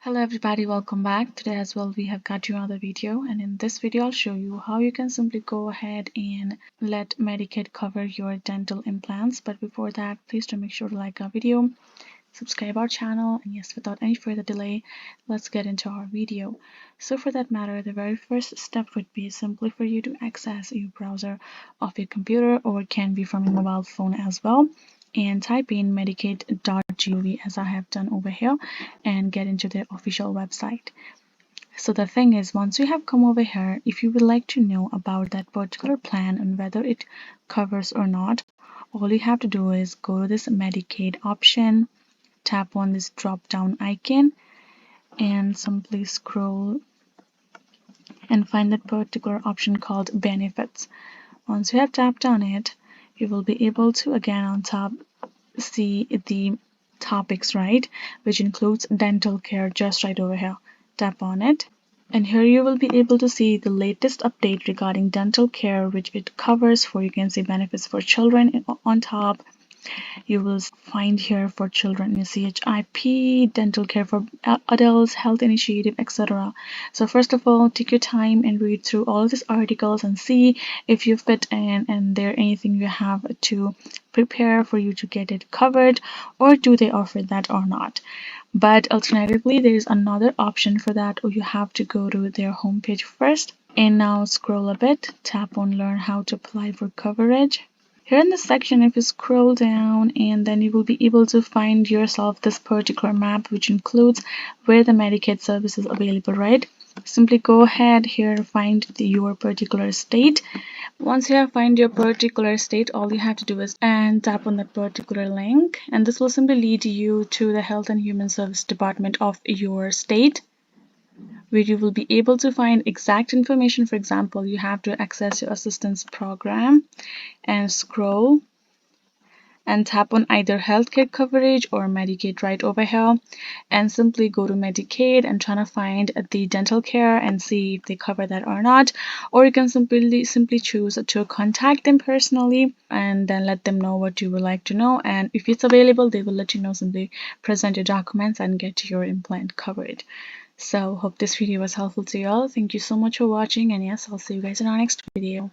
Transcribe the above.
Hello everybody, welcome back. Today as well we have got you another video, and in this video I'll show you how you can simply go ahead and let Medicaid cover your dental implants. But before that, please do make sure to like our video, subscribe our channel, and yes, without any further delay, let's get into our video. So for that matter, the very first step would be simply for you to access your browser of your computer, or it can be from your mobile phone as well, and type in medicaid.gov as I have done over here and get into their official website. So the thing is, once you have come over here, if you would like to know about that particular plan and whether it covers or not, all you have to do is go to this Medicaid option, tap on this drop down icon, and simply scroll and find that particular option called benefits. Once you have tapped on it, you will be able to again on top see the topics, right, which includes dental care just right over here. Tap on it, and here you will be able to see the latest update regarding dental care, which it covers. For you can see benefits for children on top. You will find here for children CHIP, dental care for adults, health initiative, etc. So first of all, take your time and read through all of these articles and see if you fit in and there anything you have to prepare for you to get it covered, or do they offer that or not. But alternatively, there is another option for that, or you have to go to their homepage first and now scroll a bit, tap on learn how to apply for coverage. Here in this section, if you scroll down, and then you will be able to find yourself this particular map, which includes where the Medicaid service is available, right? Simply go ahead here, find your particular state. Once you have find your particular state, all you have to do is and tap on that particular link, and this will simply lead you to the Health and Human Service Department of your state, where you will be able to find exact information. For example, you have to access your assistance program and scroll and tap on either healthcare coverage or Medicaid right over here, and simply go to Medicaid and try to find the dental care and see if they cover that or not. Or you can simply choose to contact them personally and then let them know what you would like to know, and if it's available they will let you know. Simply present your documents and get your implant covered. So hope this video was helpful to you all. Thank you so much for watching, and yes, I'll see you guys in our next video.